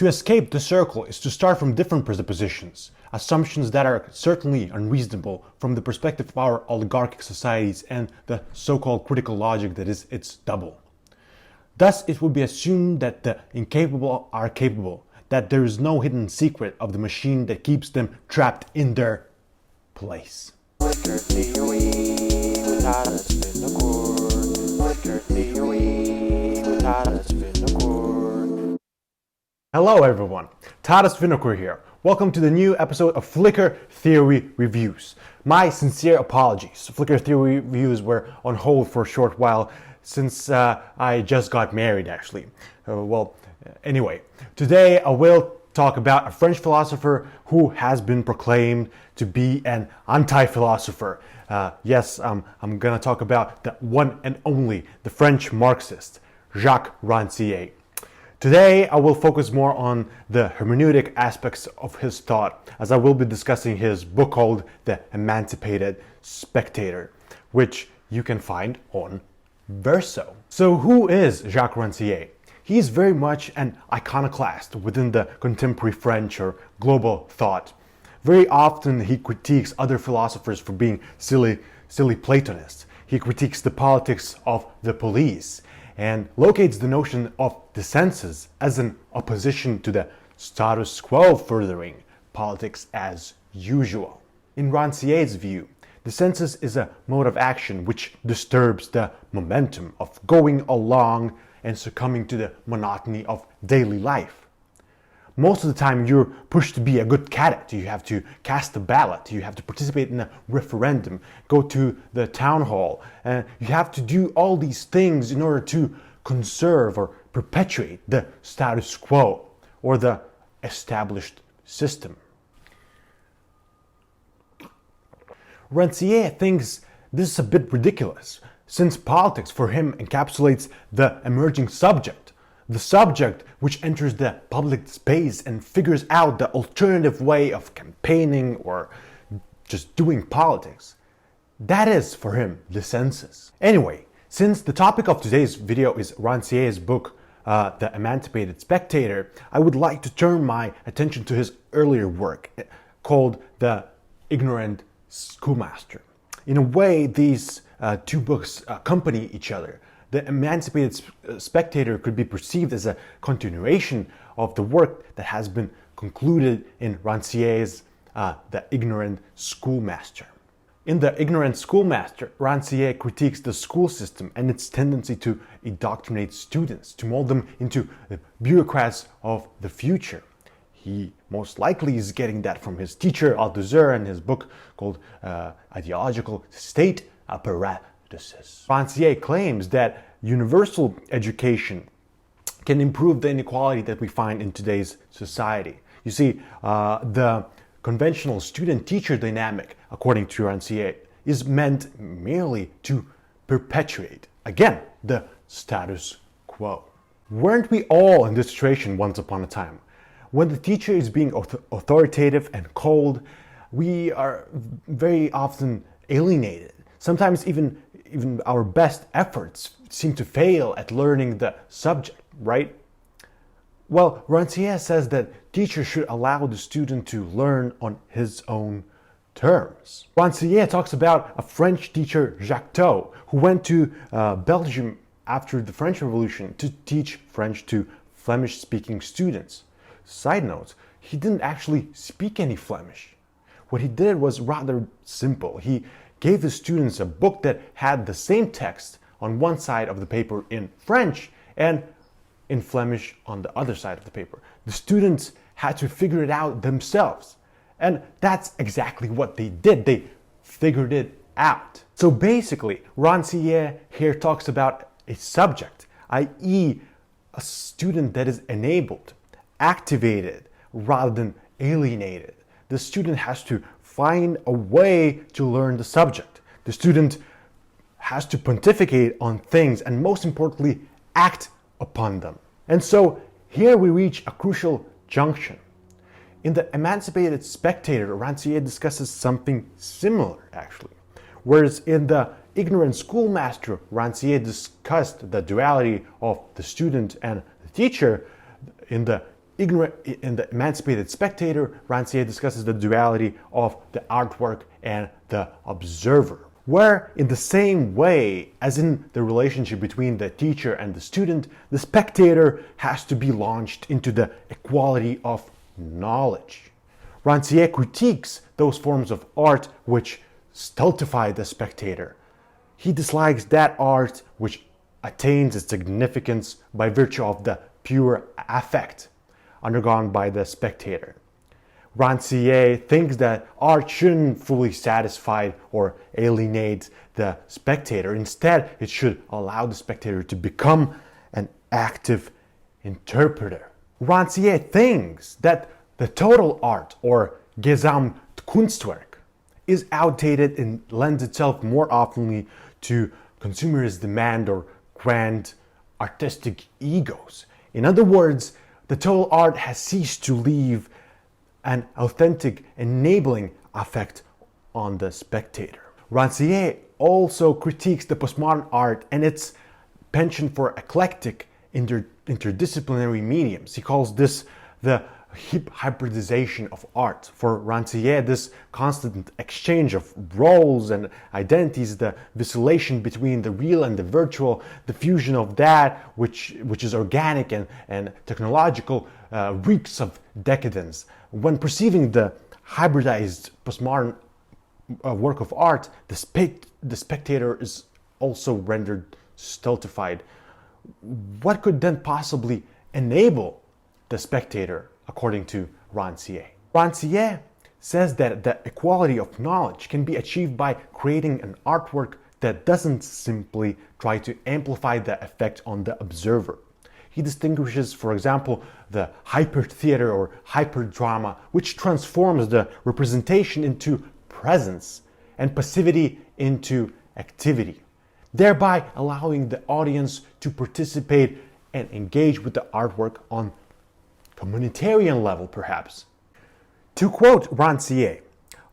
To escape the circle is to start from different presuppositions, assumptions that are certainly unreasonable from the perspective of our oligarchic societies and the so-called critical logic that is its double. Thus, it would be assumed that the incapable are capable, that there is no hidden secret of the machine that keeps them trapped in their place. Hello everyone, Tadas Vinokur here. Welcome to the new episode of Flickr Theory Reviews. My sincere apologies. Flickr Theory Reviews were on hold for a short while since I just got married actually. Anyway, today I will talk about a French philosopher who has been proclaimed to be an anti-philosopher. Yes, I'm gonna talk about the one and only, the French Marxist, Jacques Ranciere. Today, I will focus more on the hermeneutic aspects of his thought, as I will be discussing his book called The Emancipated Spectator, which you can find on Verso. So who is Jacques Ranciere? He is very much an iconoclast within the contemporary French or global thought. Very often he critiques other philosophers for being silly Platonists. He critiques the politics of the police and locates the notion of the senses as an opposition to the status quo furthering politics as usual. In Ranciere's view, the senses is a mode of action which disturbs the momentum of going along and succumbing to the monotony of daily life. Most of the time you're pushed to be a good cadet. You have to cast a ballot, you have to participate in a referendum, go to the town hall, and you have to do all these things in order to conserve or perpetuate the status quo or the established system. Ranciere thinks this is a bit ridiculous, since politics for him encapsulates the emerging subject, the subject which enters the public space and figures out the alternative way of campaigning or just doing politics. That is, for him, the senses. Anyway, since the topic of today's video is Ranciere's book, The Emancipated Spectator, I would like to turn my attention to his earlier work called The Ignorant Schoolmaster. In a way, these two books accompany each other. The Emancipated Spectator could be perceived as a continuation of the work that has been concluded in Ranciere's The Ignorant Schoolmaster. In The Ignorant Schoolmaster, Ranciere critiques the school system and its tendency to indoctrinate students, to mold them into the bureaucrats of the future. He most likely is getting that from his teacher Althusser and his book called Ideological State Apparatuses. Ranciere claims that universal education can improve the inequality that we find in today's society. You see, the conventional student-teacher dynamic, according to Ranciere, is meant merely to perpetuate, again, the status quo. Weren't we all in this situation once upon a time? When the teacher is being authoritative and cold, we are very often alienated. Sometimes even our best efforts seem to fail at learning the subject, right? Well, Ranciere says that teachers should allow the student to learn on his own terms. Ranciere talks about a French teacher, Jacques, who went to Belgium after the French Revolution to teach French to Flemish-speaking students. Side note, he didn't actually speak any Flemish. What he did was rather simple. He gave the students a book that had the same text on one side of the paper in French and in Flemish on the other side of the paper. The students had to figure it out themselves. And that's exactly what they did. They figured it out. So basically, Ranciere here talks about a subject, i.e. a student that is enabled, activated, rather than alienated. The student has to find a way to learn the subject. The student has to pontificate on things and, most importantly, act upon them. And so here we reach a crucial junction. In The Emancipated Spectator, Ranciere discusses something similar, actually. Whereas in The Ignorant Schoolmaster, Ranciere discussed the duality of the student and the teacher. In The In the Emancipated Spectator, Ranciere discusses the duality of the artwork and the observer, where in the same way as in the relationship between the teacher and the student, the spectator has to be launched into the equality of knowledge. Ranciere critiques those forms of art which stultify the spectator. He dislikes that art which attains its significance by virtue of the pure affect undergone by the spectator. Ranciere thinks that art shouldn't fully satisfy or alienate the spectator. Instead, it should allow the spectator to become an active interpreter. Ranciere thinks that the total art, or Gesamtkunstwerk, is outdated and lends itself more often to consumerist demand or grand artistic egos. In other words, the total art has ceased to leave an authentic, enabling effect on the spectator. Ranciere also critiques the postmodern art and its penchant for eclectic, interdisciplinary mediums. He calls this the hybridization of art. For Ranciere, this constant exchange of roles and identities, the vacillation between the real and the virtual, the fusion of that which is organic and technological, reeks of decadence. When perceiving the hybridized postmodern work of art, the spectator is also rendered stultified. What could then possibly enable the spectator, according to Ranciere? Ranciere says that the equality of knowledge can be achieved by creating an artwork that doesn't simply try to amplify the effect on the observer. He distinguishes, for example, the hyper-theater or hyper-drama, which transforms the representation into presence and passivity into activity, thereby allowing the audience to participate and engage with the artwork on communitarian level, perhaps. To quote Ranciere,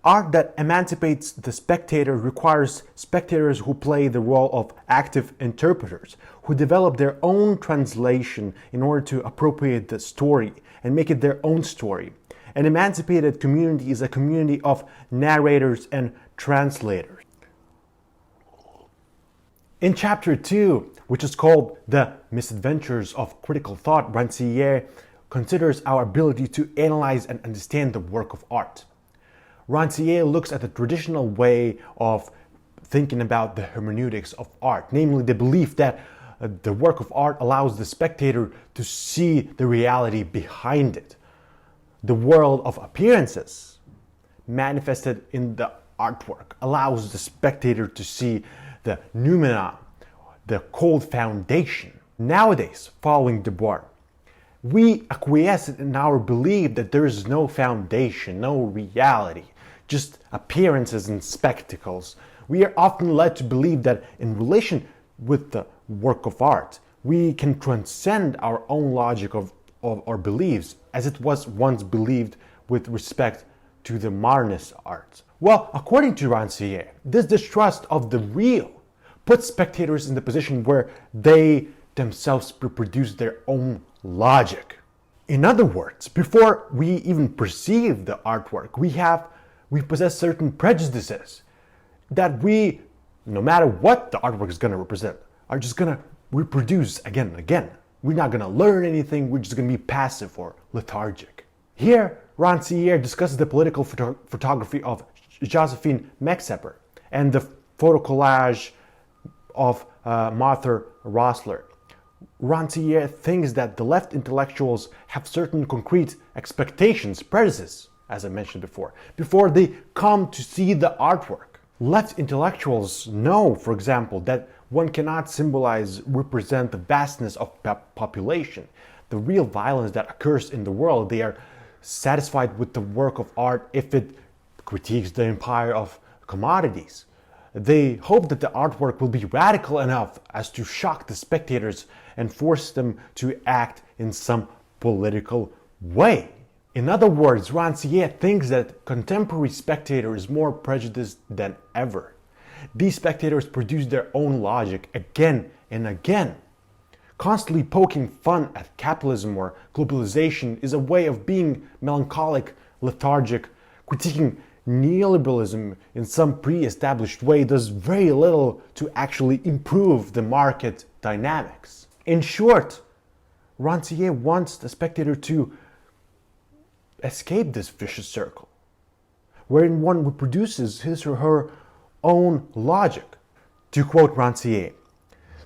art that emancipates the spectator requires spectators who play the role of active interpreters, who develop their own translation in order to appropriate the story and make it their own story. An emancipated community is a community of narrators and translators. In chapter 2, which is called The Misadventures of Critical Thought, Ranciere considers our ability to analyze and understand the work of art. Ranciere looks at the traditional way of thinking about the hermeneutics of art, namely the belief that the work of art allows the spectator to see the reality behind it. The world of appearances manifested in the artwork allows the spectator to see the noumena, the cold foundation. Nowadays, following Dubois, we acquiesce in our belief that there is no foundation, no reality, just appearances and spectacles. We are often led to believe that in relation with the work of art, we can transcend our own logic of our beliefs, as it was once believed with respect to the modernist art. Well, according to Ranciere, this distrust of the real puts spectators in the position where they themselves reproduce their own logic. In other words, before we even perceive the artwork, we possess certain prejudices that we, no matter what the artwork is going to represent, are just going to reproduce again and again. We're not going to learn anything, we're just going to be passive or lethargic. Here, Ranciere discusses the political photography of Josephine Mexeper and the photo collage of Martha Rosler. Ranciere thinks that the left intellectuals have certain concrete expectations, prejudices, as I mentioned before they come to see the artwork. Left intellectuals know, for example, that one cannot represent the vastness of population, the real violence that occurs in the world. They are satisfied with the work of art if it critiques the empire of commodities. They hope that the artwork will be radical enough as to shock the spectators and force them to act in some political way. In other words, Ranciere thinks that contemporary spectator is more prejudiced than ever. These spectators produce their own logic again and again, Constantly poking fun at capitalism or globalization is a way of being melancholic, lethargic. Critiquing neoliberalism in some pre-established way does very little to actually improve the market dynamics. In short, Ranciere wants the spectator to escape this vicious circle, wherein one reproduces his or her own logic. To quote Ranciere,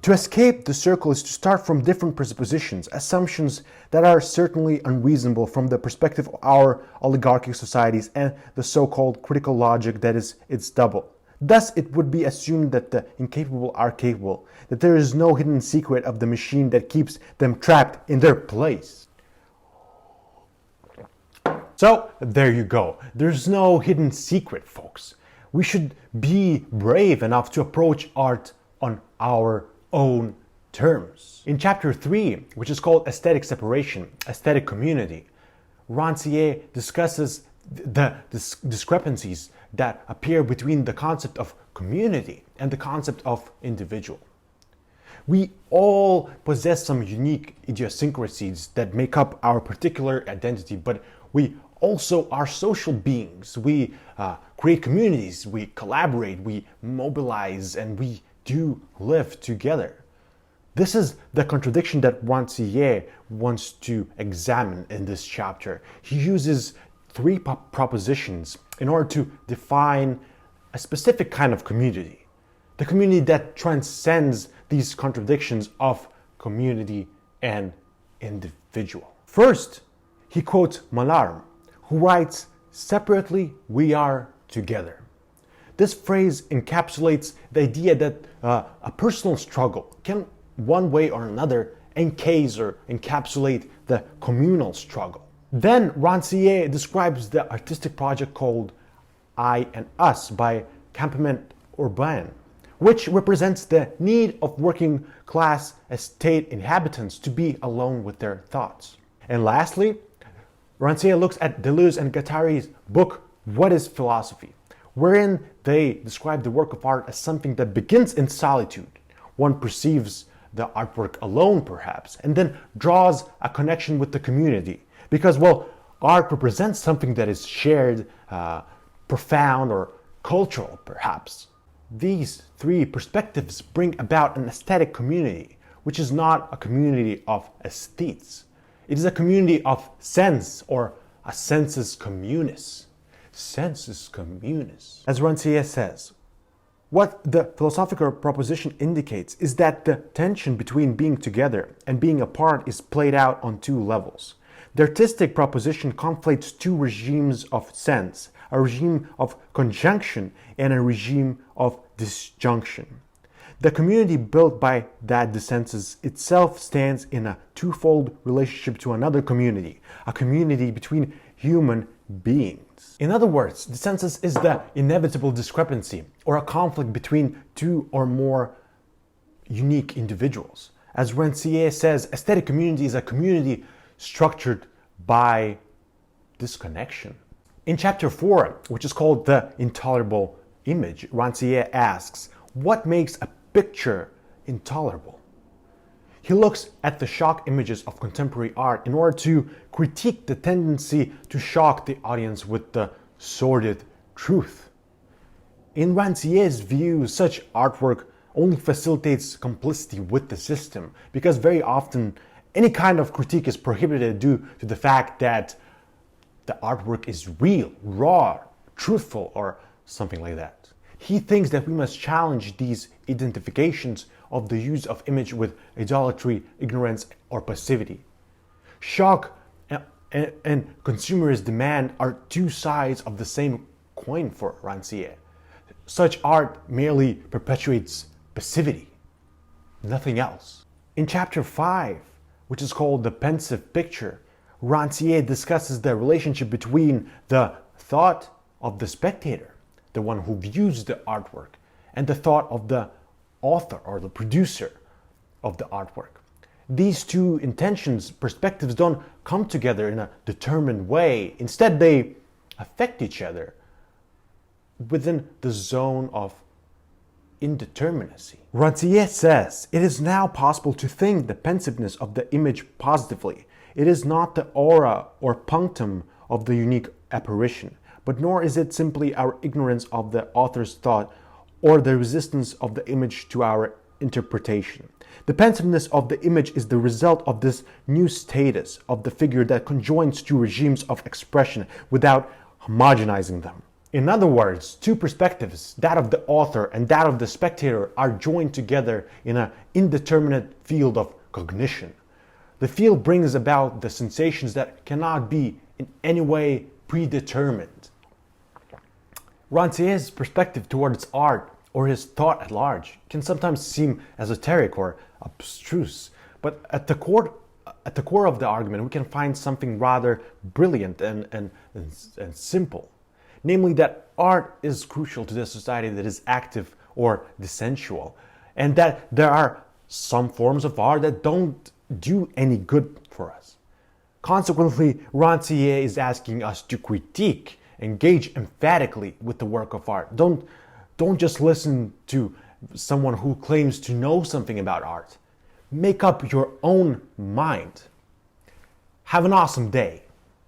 "To escape the circle is to start from different presuppositions, assumptions that are certainly unreasonable from the perspective of our oligarchic societies and the so-called critical logic that is its double. Thus it would be assumed that the incapable are capable, that there is no hidden secret of the machine that keeps them trapped in their place." So there you go. There's no hidden secret, folks. We should be brave enough to approach art on our own terms. In chapter 3, which is called Aesthetic Separation, Aesthetic Community, Ranciere discusses the discrepancies that appear between the concept of community and the concept of individual. We all possess some unique idiosyncrasies that make up our particular identity, but we also are social beings. We create communities, we collaborate, we mobilize, and we do live together. This is the contradiction that Ranciere wants to examine in this chapter. He uses 3 propositions in order to define a specific kind of community. The community that transcends these contradictions of community and individual. First, he quotes Mallarmé, who writes, "Separately we are together." This phrase encapsulates the idea that a personal struggle can, one way or another, encase or encapsulate the communal struggle. Then Ranciere describes the artistic project called I and Us by Campement Urbain, which represents the need of working class estate inhabitants to be alone with their thoughts. And lastly, Ranciere looks at Deleuze and Guattari's book, What is Philosophy?, wherein they describe the work of art as something that begins in solitude. One perceives the artwork alone, perhaps, and then draws a connection with the community. Because, well, art represents something that is shared, profound, or cultural, perhaps. These 3 perspectives bring about an aesthetic community, which is not a community of aesthetes. It is a community of sense, or a sensus communis. Sensus communis. As Ranciere says, what the philosophical proposition indicates is that the tension between being together and being apart is played out on 2 levels. The artistic proposition conflates 2 regimes of sense, a regime of conjunction and a regime of disjunction. The community built by that dissensus itself stands in a twofold relationship to another community, a community between human beings. In other words, dissensus is the inevitable discrepancy or a conflict between 2 or more unique individuals. As Ranciere says, aesthetic community is a community structured by disconnection. In chapter 4, which is called The Intolerable Image, Ranciere asks, what makes a picture intolerable? He looks at the shock images of contemporary art in order to critique the tendency to shock the audience with the sordid truth. In Ranciere's view, such artwork only facilitates complicity with the system, because very often any kind of critique is prohibited due to the fact that the artwork is real, raw, truthful, or something like that. He thinks that we must challenge these identifications of the use of image with idolatry, ignorance, or passivity. Shock and consumerist demand are 2 sides of the same coin for Ranciere. Such art merely perpetuates passivity, nothing else. In chapter 5, which is called The Pensive Picture, Ranciere discusses the relationship between the thought of the spectator, the one who views the artwork, and the thought of the author or the producer of the artwork. These 2 intentions, perspectives, don't come together in a determined way. Instead, they affect each other within the zone of indeterminacy. Ranciere says, it is now possible to think the pensiveness of the image positively. It is not the aura or punctum of the unique apparition, but nor is it simply our ignorance of the author's thought or the resistance of the image to our interpretation. The pensiveness of the image is the result of this new status of the figure that conjoins two regimes of expression without homogenizing them. In other words, two perspectives, that of the author and that of the spectator, are joined together in an indeterminate field of cognition. The field brings about the sensations that cannot be in any way predetermined. Ranciere's perspective towards art, or his thought at large, can sometimes seem esoteric or abstruse, but at the core of the argument we can find something rather brilliant and simple. Namely that art is crucial to the society that is active or desensual, and that there are some forms of art that don't do any good for us. Consequently, Ranciere is asking us to critique, engage emphatically with the work of art. Don't just listen to someone who claims to know something about art. Make up your own mind. Have an awesome day.